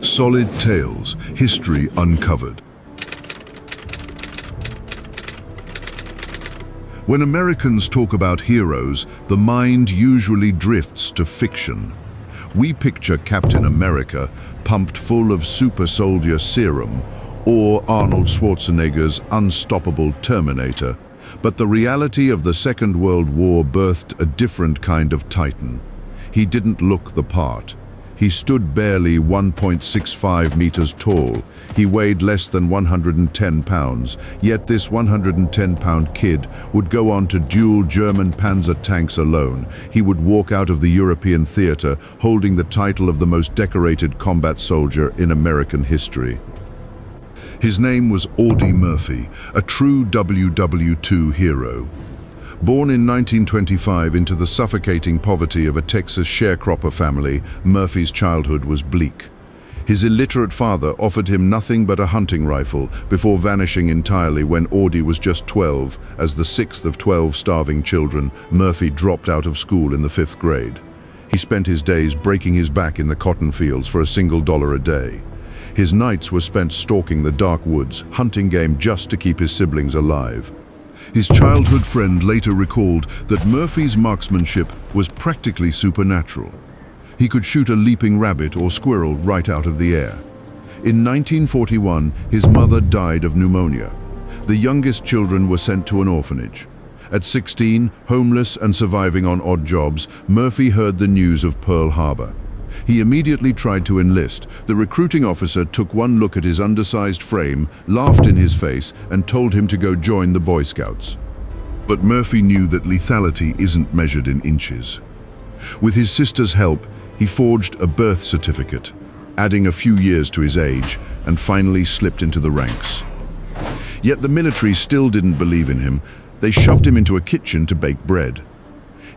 Solid tales, history uncovered. When Americans talk about heroes, the mind usually drifts to fiction. We picture Captain America pumped full of super soldier serum, or Arnold Schwarzenegger's unstoppable Terminator. But the reality of the Second World War birthed a different kind of titan. He didn't look the part. He stood barely 1.65 meters tall. He weighed less than 110 pounds, yet this 110-pound kid would go on to duel German Panzer tanks alone. He would walk out of the European theater holding the title of the most decorated combat soldier in American history. His name was Audie Murphy, a true WWII hero. Born in 1925 into the suffocating poverty of a Texas sharecropper family, Murphy's childhood was bleak. His illiterate father offered him nothing but a hunting rifle before vanishing entirely when Audie was just 12. As the sixth of 12 starving children, Murphy dropped out of school in the 5th grade. He spent his days breaking his back in the cotton fields for $1 a day. His nights were spent stalking the dark woods, hunting game just to keep his siblings alive. His childhood friend later recalled that Murphy's marksmanship was practically supernatural. He could shoot a leaping rabbit or squirrel right out of the air. In 1941, his mother died of pneumonia. The youngest children were sent to an orphanage. At 16, homeless and surviving on odd jobs, Murphy heard the news of Pearl Harbor. He immediately tried to enlist. The recruiting officer took one look at his undersized frame, laughed in his face, and told him to go join the Boy Scouts. But Murphy knew that lethality isn't measured in inches. With his sister's help, he forged a birth certificate, adding a few years to his age, and finally slipped into the ranks. Yet the military still didn't believe in him. They shoved him into a kitchen to bake bread.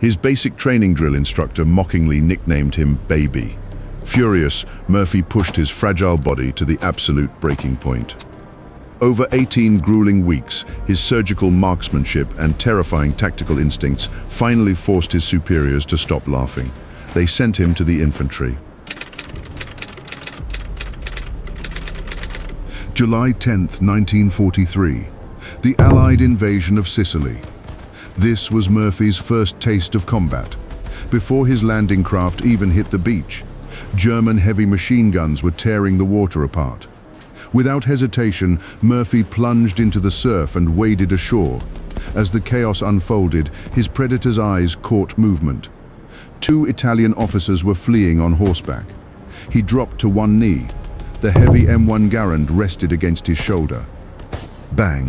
His basic training drill instructor mockingly nicknamed him Baby. Furious, Murphy pushed his fragile body to the absolute breaking point. Over 18 grueling weeks, his surgical marksmanship and terrifying tactical instincts finally forced his superiors to stop laughing. They sent him to the infantry. July 10, 1943, the Allied invasion of Sicily. This was Murphy's first taste of combat. Before his landing craft even hit the beach, German heavy machine guns were tearing the water apart. Without hesitation, Murphy plunged into the surf and waded ashore. As the chaos unfolded, his predator's eyes caught movement. 2 Italian officers were fleeing on horseback. He dropped to one knee. The heavy M1 Garand rested against his shoulder. Bang!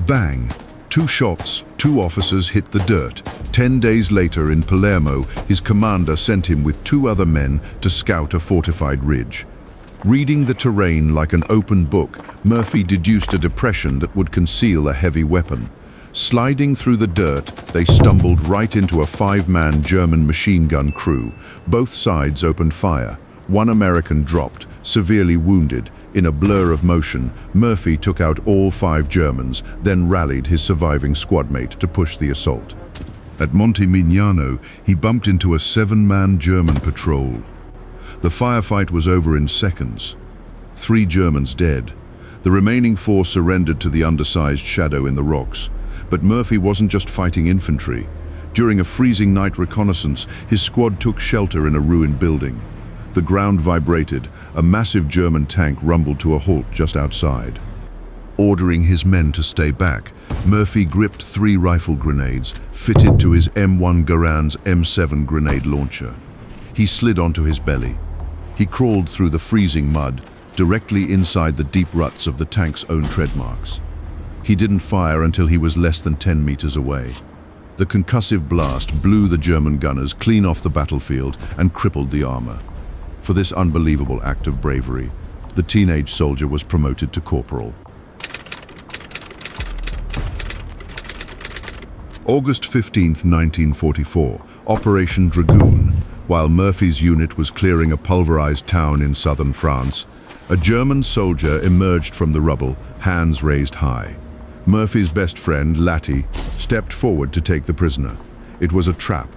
Bang! 2 shots, 2 officers hit the dirt. 10 days later in Palermo, his commander sent him with 2 other men to scout a fortified ridge. Reading the terrain like an open book, Murphy deduced a depression that would conceal a heavy weapon. Sliding through the dirt, they stumbled right into a 5-man German machine gun crew. Both sides opened fire. 1 American dropped, severely wounded. In a blur of motion, Murphy took out all 5 Germans, then rallied his surviving squadmate to push the assault. At Monte Mignano, he bumped into a 7-man German patrol. The firefight was over in seconds. 3 Germans dead. The remaining 4 surrendered to the undersized shadow in the rocks. But Murphy wasn't just fighting infantry. During a freezing night reconnaissance, his squad took shelter in a ruined building. The ground vibrated. A massive German tank rumbled to a halt just outside. Ordering his men to stay back, Murphy gripped 3 rifle grenades fitted to his M1 Garand's M7 grenade launcher. He slid onto his belly. He crawled through the freezing mud, directly inside the deep ruts of the tank's own tread marks. He didn't fire until he was less than 10 meters away. The concussive blast blew the German gunners clean off the battlefield and crippled the armor. For this unbelievable act of bravery, the teenage soldier was promoted to corporal. August 15, 1944, Operation Dragoon. While Murphy's unit was clearing a pulverized town in southern France, a German soldier emerged from the rubble, hands raised high. Murphy's best friend, Latty, stepped forward to take the prisoner. It was a trap.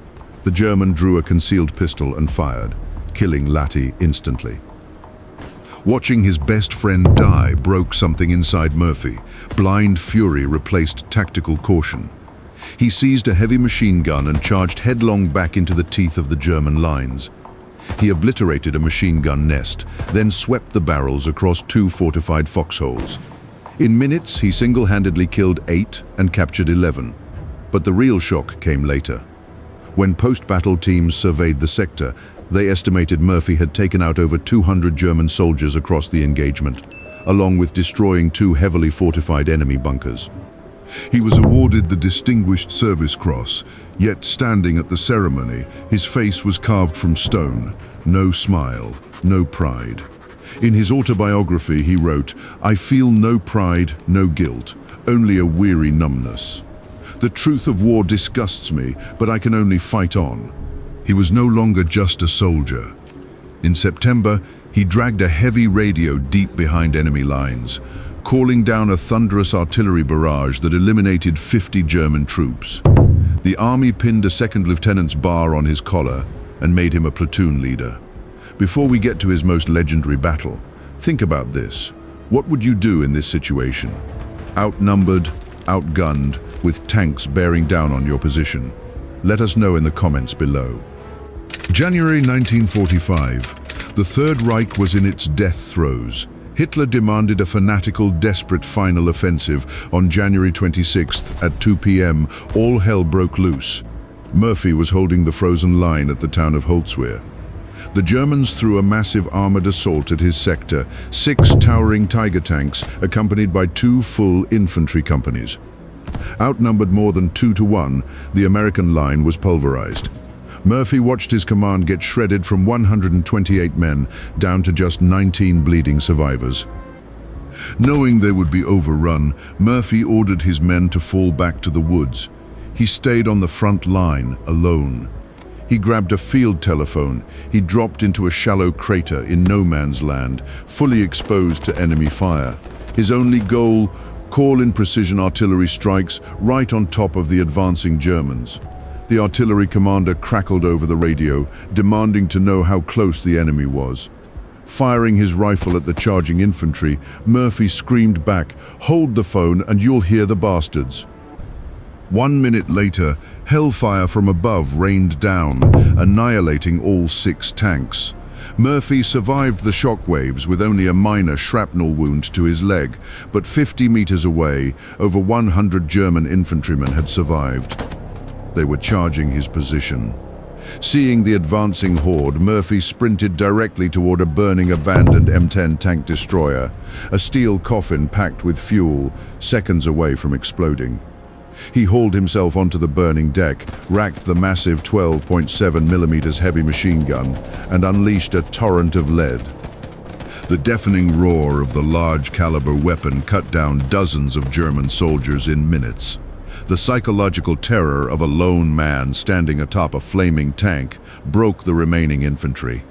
The German drew a concealed pistol and fired, killing Latty instantly. Watching his best friend die broke something inside Murphy. Blind fury replaced tactical caution. He seized a heavy machine gun and charged headlong back into the teeth of the German lines. He obliterated a machine gun nest, then swept the barrels across 2 fortified foxholes. In minutes, he single-handedly killed 8 and captured 11. But the real shock came later. When post-battle teams surveyed the sector, they estimated Murphy had taken out over 200 German soldiers across the engagement, along with destroying 2 heavily fortified enemy bunkers. He was awarded the Distinguished Service Cross, yet standing at the ceremony, his face was carved from stone. No smile, no pride. In his autobiography, he wrote, "I feel no pride, no guilt, only a weary numbness. The truth of war disgusts me, but I can only fight on." He was no longer just a soldier. In September, he dragged a heavy radio deep behind enemy lines, calling down a thunderous artillery barrage that eliminated 50 German troops. The army pinned a second lieutenant's bar on his collar and made him a platoon leader. Before we get to his most legendary battle, think about this. What would you do in this situation? Outnumbered, outgunned, with tanks bearing down on your position? Let us know in the comments below. January 1945. The Third Reich was in its death throes. Hitler demanded a fanatical, desperate final offensive. On January 26th at 2 p.m., all hell broke loose. Murphy was holding the frozen line at the town of Holtzwihr. The Germans threw a massive armored assault at his sector, 6 towering Tiger tanks, accompanied by 2 full infantry companies. Outnumbered more than 2 to 1, the American line was pulverized. Murphy watched his command get shredded from 128 men down to just 19 bleeding survivors. Knowing they would be overrun, Murphy ordered his men to fall back to the woods. He stayed on the front line, alone. He grabbed a field telephone. He dropped into a shallow crater in no man's land, fully exposed to enemy fire. His only goal, call in precision artillery strikes right on top of the advancing Germans. The artillery commander crackled over the radio, demanding to know how close the enemy was. Firing his rifle at the charging infantry, Murphy screamed back, "Hold the phone and you'll hear the bastards." 1 minute later, hellfire from above rained down, annihilating all 6 tanks. Murphy survived the shockwaves with only a minor shrapnel wound to his leg, but 50 meters away, over 100 German infantrymen had survived. They were charging his position. Seeing the advancing horde, Murphy sprinted directly toward a burning abandoned M10 tank destroyer, a steel coffin packed with fuel, seconds away from exploding. He hauled himself onto the burning deck, racked the massive 12.7mm heavy machine gun, and unleashed a torrent of lead. The deafening roar of the large caliber weapon cut down dozens of German soldiers in minutes. The psychological terror of a lone man standing atop a flaming tank broke the remaining infantry.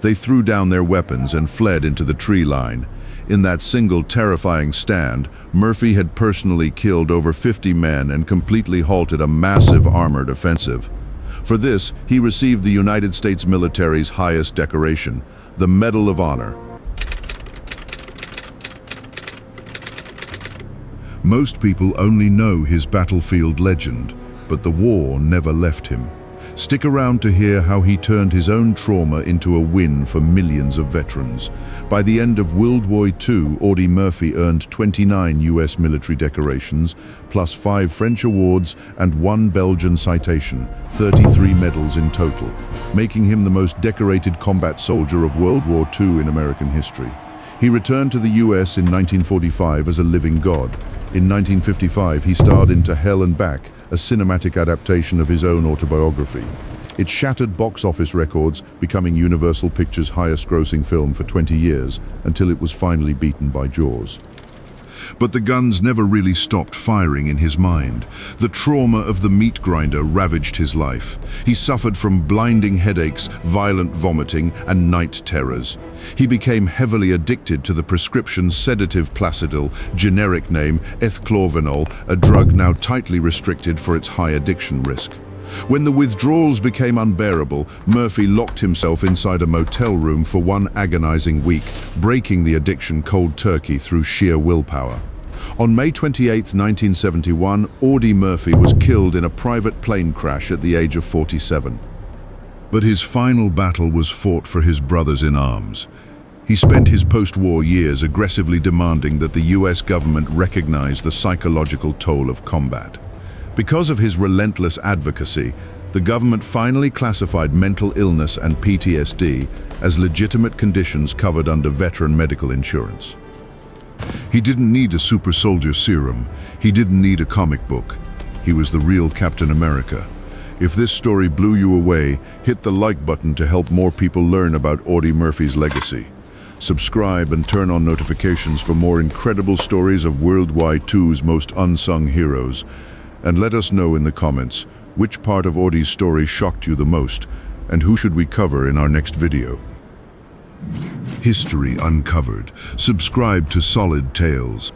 They threw down their weapons and fled into the tree line. In that single terrifying stand, Murphy had personally killed over 50 men and completely halted a massive armored offensive. For this, he received the United States military's highest decoration, the Medal of Honor. Most people only know his battlefield legend, but the war never left him. Stick around to hear how he turned his own trauma into a win for millions of veterans. By the end of World War II, Audie Murphy earned 29 US military decorations, plus 5 French awards and 1 Belgian citation, 33 medals in total, making him the most decorated combat soldier of World War II in American history. He returned to the US in 1945 as a living god. In 1955, he starred in To Hell and Back, a cinematic adaptation of his own autobiography. It shattered box office records, becoming Universal Pictures' highest-grossing film for 20 years, until it was finally beaten by Jaws. But the guns never really stopped firing in his mind. The trauma of the meat grinder ravaged his life. He suffered from blinding headaches, violent vomiting, and night terrors. He became heavily addicted to the prescription sedative Placidil, generic name ethclorvenol, a drug now tightly restricted for its high addiction risk. When the withdrawals became unbearable, Murphy locked himself inside a motel room for one agonizing week, breaking the addiction cold turkey through sheer willpower. On May 28, 1971, Audie Murphy was killed in a private plane crash at the age of 47. But his final battle was fought for his brothers in arms. He spent his post-war years aggressively demanding that the US government recognize the psychological toll of combat. Because of his relentless advocacy, the government finally classified mental illness and PTSD as legitimate conditions covered under veteran medical insurance. He didn't need a super soldier serum. He didn't need a comic book. He was the real Captain America. If this story blew you away, hit the like button to help more people learn about Audie Murphy's legacy. Subscribe and turn on notifications for more incredible stories of World War II's most unsung heroes. And let us know in the comments which part of Audie's story shocked you the most, and who should we cover in our next video. History Uncovered. Subscribe to Solid Tales.